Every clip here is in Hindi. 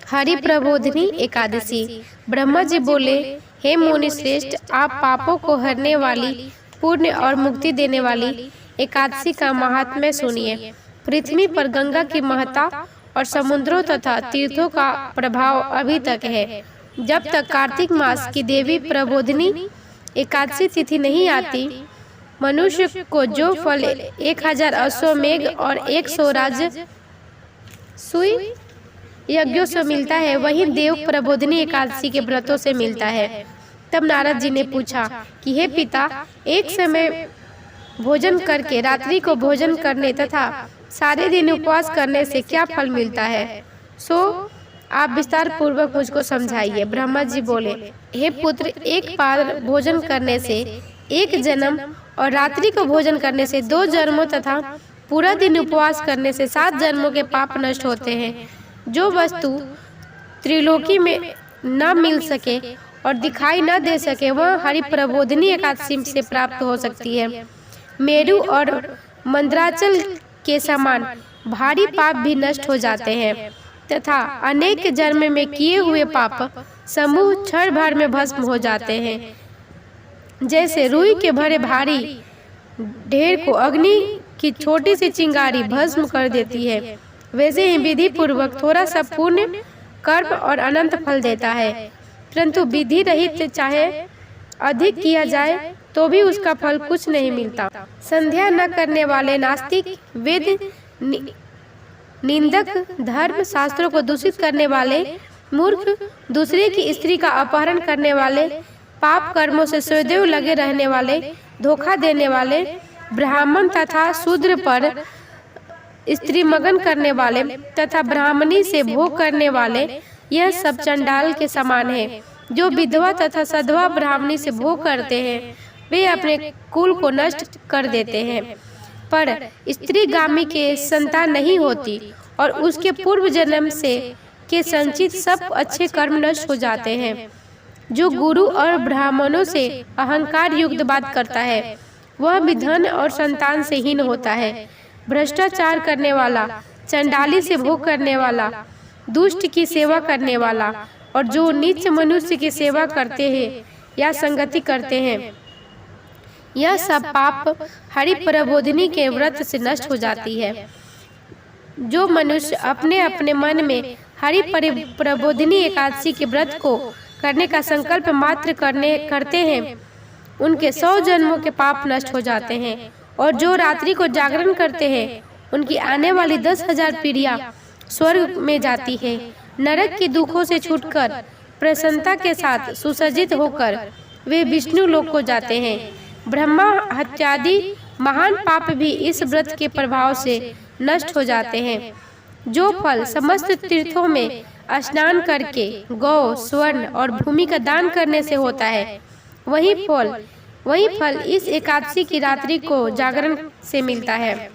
हरि प्रबोधिनी एकादशी। ब्रह्मा जी बोले, हे मुनि श्रेष्ठ, आप पापों को हरने वाली, पुण्य और मुक्ति देने वाली एकादशी का महात्म्य सुनिए। पृथ्वी पर गंगा की महत्ता और समुद्रों तथा तीर्थों का प्रभाव अभी तक है। जब तक कार्तिक मास की देवी प्रबोधिनी एकादशी तिथि नहीं आती, मनुष्य को जो फल 1000 अश्वमेघ और 100 राजसूय यज्ञों से मिलता है, वही देव प्रबोधिनी एकादशी के व्रतों से मिलता है। तब नारद जी ने पूछा कि हे पिता, एक समय भोजन करके रात्रि को भोजन करने तथा सारे दिन उपवास करने से क्या फल मिलता है, सो आप विस्तार पूर्वक मुझको समझाइए। ब्रह्मा जी बोले, हे पुत्र, एक बार भोजन करने से 1 जन्म और रात्रि को भोजन करने से 2 जन्मों तथा पूरा दिन उपवास करने से 7 जन्मों के पाप नष्ट होते हैं। जो वस्तु त्रिलोकी में न मिल सके और दिखाई न दे सके, वह हरि प्रबोधिनी एकादशी से प्राप्त हो सकती है। मेरु और मंदराचल के समान भारी पाप भी नष्ट हो जाते हैं तथा अनेक जन्म में किए हुए पाप समूह क्षण भर में भस्म हो जाते हैं। जैसे रुई के भरे भारी ढेर को अग्नि की छोटी सी चिंगारी भस्म कर देती है, वैसे ही विधि पूर्वक थोड़ा सा पुण्य कर्म और अनंत फल देता है। परंतु विधि रहित चाहे अधिक किया जाए तो भी उसका फल कुछ नहीं मिलता। संध्या न करने वाले नास्तिक, वेद निंदक, धर्म शास्त्रों को दूषित करने वाले मूर्ख, दूसरे की स्त्री का अपहरण करने वाले, पाप कर्मों से सदैव लगे रहने वाले, धोखा देने वाले, ब्राह्मण तथा शूद्र पर स्त्री मगन करने वाले तथा ब्राह्मणी से भोग करने वाले, यह सब चंडाल के समान है। जो विधवा तथा सधवा ब्राह्मणी से भोग करते हैं, वे अपने कुल को नष्ट कर देते हैं, पर स्त्रीगामी के संतान नहीं होती और उसके पूर्व जन्म से के संचित सब अच्छे कर्म नष्ट हो जाते हैं। जो गुरु और ब्राह्मणों से अहंकार युक्त बात करता है, वह भी धन और संतान से हीन होता है। भ्रष्टाचार करने वाला, चंडाली से भोग करने वाला, दुष्ट की सेवा करने वाला और जो नीच मनुष्य की सेवा करते हैं या संगति करते हैं, यह सब पाप हरि प्रबोधिनी के व्रत से नष्ट हो जाती है। जो मनुष्य अपने अपने मन में हरि प्रबोधिनी एकादशी के व्रत को करने का संकल्प मात्र करते हैं, उनके 100 जन्मों के पाप नष्ट हो जाते हैं। और जो रात्रि को जागरण करते हैं, उनकी आने वाली 10,000 पीढ़ियां स्वर्ग में जाती है। नरक के दुखों से छूटकर प्रसन्नता के साथ सुसज्जित होकर वे विष्णु लोक को जाते हैं। ब्रह्मा हत्यादि महान पाप भी इस व्रत के प्रभाव से नष्ट हो जाते हैं। जो फल समस्त तीर्थों में स्नान करके गौ, स्वर्ण और भूमि का दान करने से होता है, वही फल इस एकादशी की रात्रि को जागरण से मिलता है।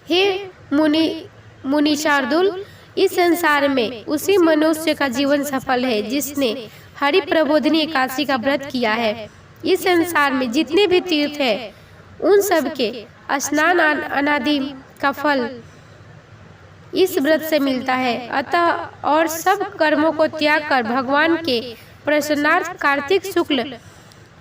हे मुनि शार्दुल, इस संसार में उसी मनुष्य का जीवन सफल है जिसने हरि प्रबोधिनी एकादशी का व्रत किया है। इस संसार में जितने भी तीर्थ है, उन सब के स्नान अनादि का फल इस व्रत से मिलता है। अतः और सब कर्मों को त्याग कर भगवान के प्रसन्नार्थ कार्तिक शुक्ल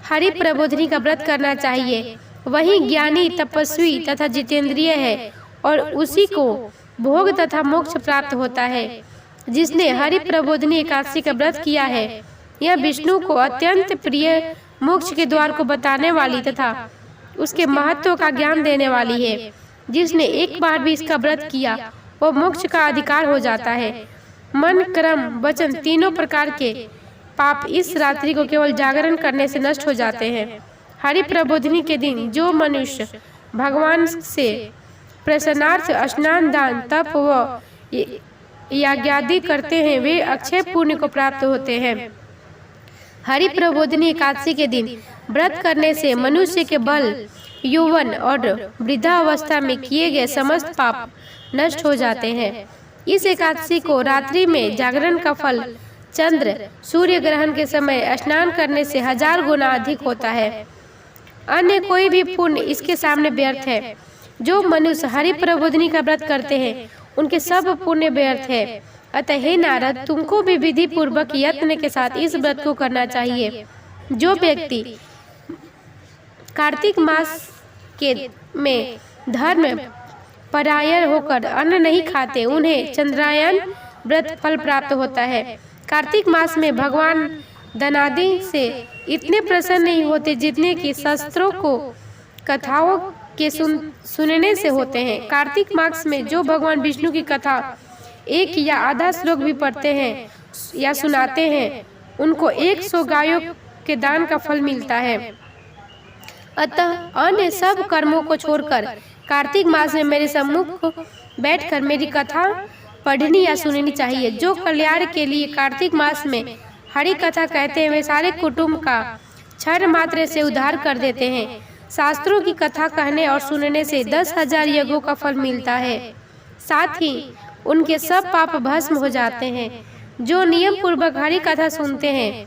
हरि प्रबोधिनी का व्रत करना चाहिए। वही ज्ञानी, तपस्वी तथा जितेंद्रिय है और उसी को भोग तथा मोक्ष प्राप्त होता है। जिसने हरि प्रबोधिनी एकादशी का व्रत किया है, यह विष्णु को अत्यंत प्रिय मोक्ष के द्वार को बताने वाली तथा उसके महत्व का ज्ञान देने वाली है। जिसने एक बार भी इसका व्रत किया, वह मोक्ष का अधिकार हो जाता है। मन, कर्म, वचन तीनों प्रकार के पाप इस रात्रि को केवल जागरण करने से नष्ट हो जाते हैं। हरि प्रबोधिनी के दिन जो मनुष्य भगवान से प्रसन्नार्थ स्नान, दान, तप व यज्ञादि करते हैं, वे अक्षय पुण्य को प्राप्त होते हैं। हरि प्रबोधिनी एकादशी के दिन व्रत करने से मनुष्य के बल, यौवन और वृद्धावस्था में किए गए समस्त पाप नष्ट हो जाते हैं। इस एकादशी को रात्रि में जागरण का फल चंद्र सूर्य ग्रहण के समय स्नान करने से 1000 गुना अधिक होता है। अन्य कोई भी पुण्य इसके सामने व्यर्थ है। जो मनुष्य हरि प्रबोधिनी का व्रत करते हैं, उनके सब पुण्य व्यर्थ है। अतः हे नारद, तुमको भी विधि पूर्वक यत्न के साथ इस व्रत को करना चाहिए। जो व्यक्ति कार्तिक मास के में धर्म परायण होकर अन्न नहीं खाते, उन्हें चंद्रायन व्रत फल प्राप्त होता है। कार्तिक मास में भगवान धनादि से इतने प्रसन्न नहीं होते जितने कि शास्त्रों को कथाओं के सुनने से होते हैं। कार्तिक मास में जो भगवान विष्णु की कथा एक या आधा श्लोक भी पढ़ते हैं या सुनाते हैं, उनको 100 गायों के दान का फल मिलता है। अतः अन्य सब कर्मों को छोड़कर कार्तिक मास में मेरे सम्मुख बैठकर मेरी कथा पढ़नी या सुननी चाहिए। जो कल्याण के लिए कार्तिक मास में हरि कथा कहते हैं, वे सारे कुटुंब का क्षण मात्र से उद्धार कर देते हैं। शास्त्रों की कथा कहने और सुनने से 10,000 यज्ञों का फल मिलता है, साथ ही उनके सब पाप भस्म हो जाते हैं। जो नियम पूर्वक हरि कथा सुनते हैं,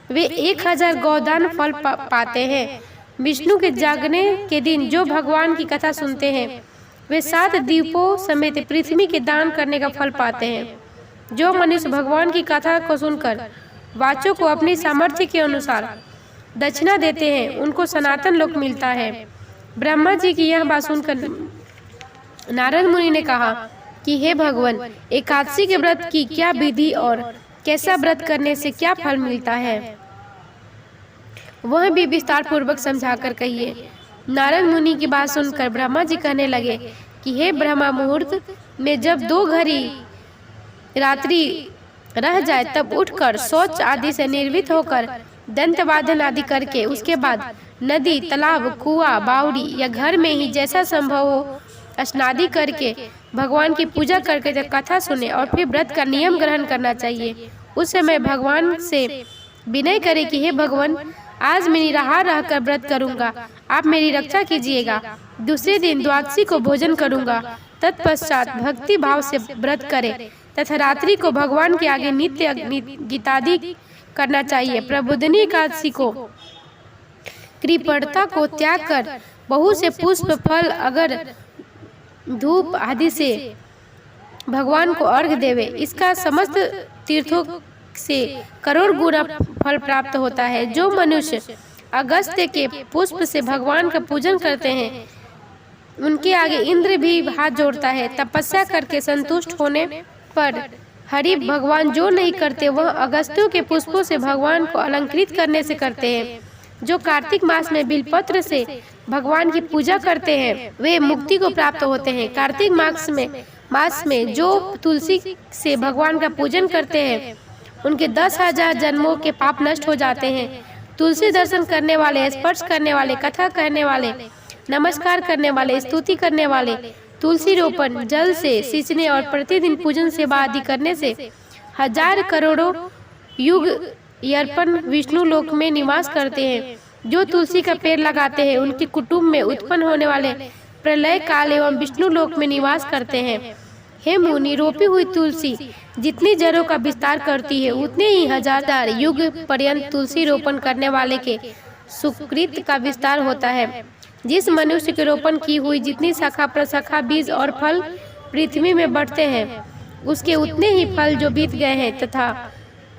वे 1000 गौदान फल पाते हैं। विष्णु के जागने के दिन जो भगवान की कथा सुनते हैं, वे 7 द्वीपों समेत पृथ्वी के दान करने का फल पाते हैं। जो मनुष्य भगवान की कथा को सुनकर वाचों को अपनी सामर्थ्य के अनुसार दक्षिणा देते हैं, उनको सनातन लोक मिलता है। ब्रह्मा जी की यह बात सुनकर नारद मुनि ने कहा कि हे भगवान, एकादशी के व्रत की क्या विधि और कैसा व्रत करने से क्या फल मिलता है, वह भी विस्तार पूर्वक समझाकर कहिए। नारद मुनि की बात सुनकर ब्रह्मा जी कहने लगे कि हे ब्रह्मा, मुहूर्त में जब 2 घड़ी रात्रि रह जाए तब उठकर शौच आदि से निर्वित होकर दंतवादन आदि करके उसके बाद नदी, तालाब, कुआं, बावड़ी या घर में ही जैसा संभव हो स्नादि करके भगवान की पूजा करके कथा सुने और फिर व्रत का नियम ग्रहण करना चाहिए। उस समय भगवान से विनय करे कि हे भगवान, आज मैं निराहार रहकर व्रत करूंगा, आप मेरी रक्षा कीजिएगा। दूसरे दिन द्वादशी को भोजन करूंगा। तत्पश्चात भक्ति भाव से व्रत करे तथा रात्रि को भगवान के आगे नित्य गीतादि करना चाहिए। प्रबोधनी एकादशी को कृपणता को त्याग कर बहुत से पुष्प, फल, अगर धूप आदि से भगवान को अर्घ देवे। इसका समस्त तीर्थों से करोड़ गुना फल प्राप्त होता है। जो मनुष्य अगस्त्य के पुष्प से भगवान का पूजन करते हैं, उनके आगे इंद्र भी हाथ जोड़ता है। तपस्या करके संतुष्ट होने पर हरि भगवान जो नहीं करते, वह अगस्त्यों के पुष्पों से भगवान को अलंकृत करने से करते हैं। जो कार्तिक मास में बिलपत्र से भगवान की पूजा करते हैं, वे मुक्ति को प्राप्त होते हैं। कार्तिक मास में जो तुलसी से भगवान का पूजन करते हैं, उनके 10,000 जन्मों के पाप नष्ट हो जाते हैं। तुलसी दर्शन करने वाले, स्पर्श करने वाले, कथा कहने वाले, नमस्कार करने वाले, स्तुति करने वाले, तुलसी रोपण, जल से सींचने और प्रतिदिन पूजन सेवा आदि करने से 1000 करोड़ों युग अर्पण विष्णु लोक में निवास करते हैं। जो तुलसी का पेड़ लगाते हैं, उनके कुटुंब में उत्पन्न होने वाले प्रलय काल एवं विष्णु लोक में निवास करते हैं। हे मुनि, रोपी हुई तुलसी जितनी जड़ों का विस्तार करती है, उतने ही 1000 युग पर्यंत तुलसी रोपण करने वाले के सुकृत का विस्तार होता है। जिस मनुष्य के रोपण की हुई जितनी शाखा प्रशाखा, बीज और फल पृथ्वी में बढ़ते हैं, उसके उतने ही फल जो बीत गए हैं तथा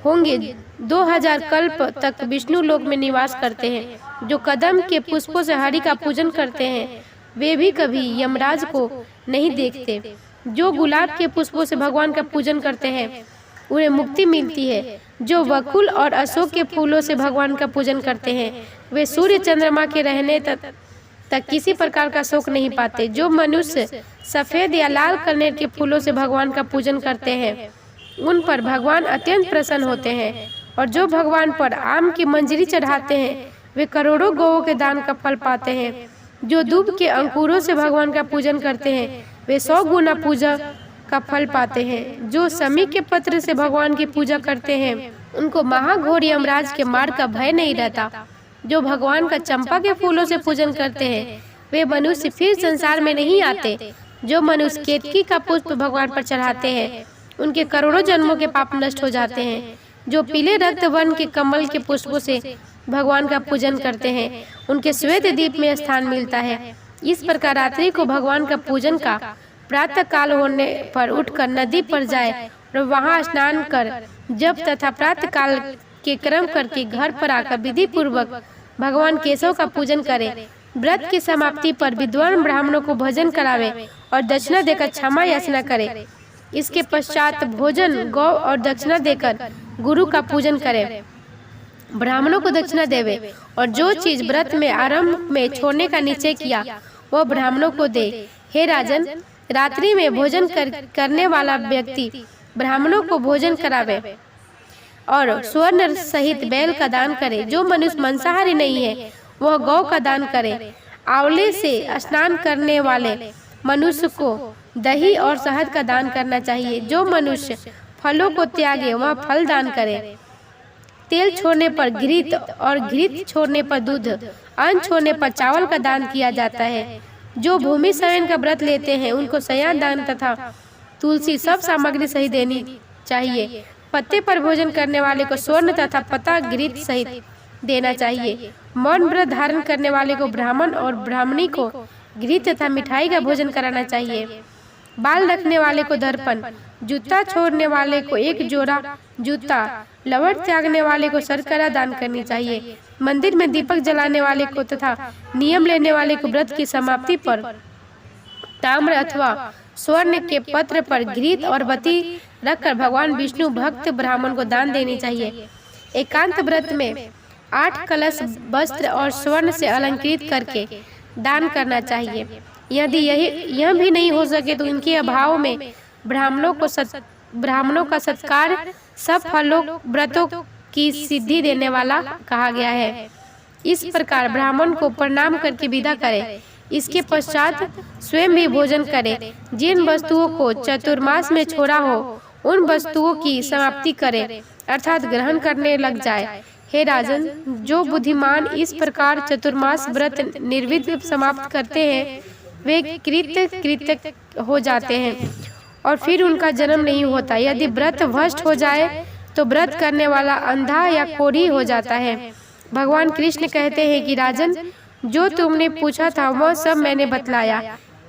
होंगे 2000 कल्प तक विष्णु लोक में निवास करते हैं। जो कदम के पुष्पों से हरि का पूजन करते हैं, वे भी कभी यमराज को नहीं देखते। जो गुलाब के पुष्पों से भगवान का पूजन करते हैं, उन्हें मुक्ति मिलती है। जो वकुल और अशोक के फूलों से भगवान का पूजन करते हैं, वे सूर्य चंद्रमा के रहने तक किसी प्रकार का शोक नहीं पाते। जो मनुष्य सफेद या लाल कनेर के फूलों से भगवान का पूजन करते हैं, उन पर भगवान अत्यंत प्रसन्न होते हैं। और जो भगवान पर आम की मंजरी चढ़ाते हैं, वे करोड़ों गौओं के दान का फल पाते हैं। जो दूब के अंकुरों से भगवान का पूजन करते हैं, वे 100 गुना पूजा का फल पाते हैं। जो समी के पत्र से भगवान की पूजा करते हैं, उनको महाघोर यमराज के मार का भय नहीं रहता। जो भगवान का चंपा के फूलों से पूजन करते हैं, वे मनुष्य फिर संसार में नहीं आते। जो मनुष्य केतकी का पुष्प भगवान पर चढ़ाते हैं, उनके करोड़ों जन्मों के पाप नष्ट हो जाते हैं। जो पीले रक्त वर्ण के कमल के पुष्पों से भगवान का पूजन करते हैं, उनके श्वेत दीप में स्थान मिलता है। इस प्रकार रात्रि को भगवान का पूजन का प्रातः काल होने पर उठकर नदी पर जाए और वहां स्नान कर जप तथा प्रातः काल के कर्म करके घर पर आकर विधि पूर्वक भगवान केशव का पूजन करे। व्रत की समाप्ति पर विद्वान ब्राह्मणों को भोजन करावे और दक्षिणा देकर क्षमा याचना करे। इसके पश्चात भोजन, गौ और दक्षिणा देकर गुरु का पूजन करे। ब्राह्मणों को दक्षिणा देवे और जो चीज व्रत में आरंभ में छोड़ने का निश्चय किया वह ब्राह्मणों को दे। हे राजन, रात्रि में भोजन करने वाला व्यक्ति ब्राह्मणों को भोजन करावे और स्वर्ण सहित बैल का दान करे। जो मनुष्य मांसाहारी नहीं है वह गौ का दान करे। आंवले से स्नान करने वाले मनुष्य को दही और शहद का दान करना चाहिए। जो मनुष्य फलों को त्यागे वह फल दान करे। तेल छोड़ने पर घृत और घृत छोड़ने पर दूध, अन्न छोड़ने पर चावल का दान किया जाता है। जो भूमि शयन का व्रत लेते हैं उनको शयन दान तथा तुलसी सब सामग्री सही देनी चाहिए। पत्ते पर भोजन करने वाले को स्वर्ण तथा पत्ता घृत सहित देना चाहिए। मौन व्रत धारण करने वाले को ब्राह्मण और ब्राह्मणी को घृत तथा मिठाई का भोजन कराना चाहिए। बाल रखने वाले को दर्पण, जूता छोड़ने वाले को एक जोड़ा जूता, लवट त्यागने वाले को शर्करा दान करनी चाहिए। मंदिर में दीपक जलाने वाले को तथा नियम लेने वाले को व्रत की समाप्ति पर ताम्र अथवा स्वर्ण के पत्र पर घृत और बत्ती रखकर भगवान विष्णु भक्त ब्राह्मण को दान देनी चाहिए। एकांत व्रत में 8 कलश वस्त्र और स्वर्ण से अलंकृत करके दान करना चाहिए। यदि यह भी नहीं हो सके तो इनके अभाव में ब्राह्मणों का सत्कार सब फलों व्रतों की सिद्धि देने वाला कहा गया है। इस प्रकार ब्राह्मण को प्रणाम करके विदा करे। इसके पश्चात स्वयं भी भोजन करे। जिन वस्तुओं को चतुर्मास में छोड़ा हो उन वस्तुओं की समाप्ति करे अर्थात ग्रहण करने लग जाए। हे राजन, जो बुद्धिमान इस प्रकार चतुर्मास व्रत निर्विघ्न समाप्त करते हैं वे कृत हो जाते हैं और फिर उनका जन्म नहीं होता। यदि व्रत भ्रष्ट हो जाए तो व्रत करने वाला अंधा या कोढ़ी हो जाता है। भगवान कृष्ण कहते हैं कि राजन, जो तुमने पूछा था वह सब मैंने बतलाया।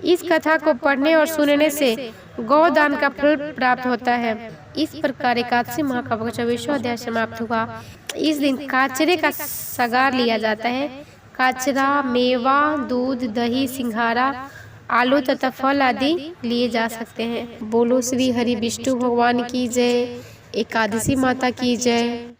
इस कथा को पढ़ने और सुनने से गौदान का फल प्राप्त होता है। इस प्रकार एकादशी महाकाव्य का 24वां अध्याय समाप्त हुआ। इस दिन काचरे का सगार लिया जाता है। काचरा, मेवा, दूध, दही, सिंघारा, आलू तथा फल आदि लिए जा सकते हैं। बोलो श्री हरि विष्णु भगवान की जय। एकादशी माता की जय।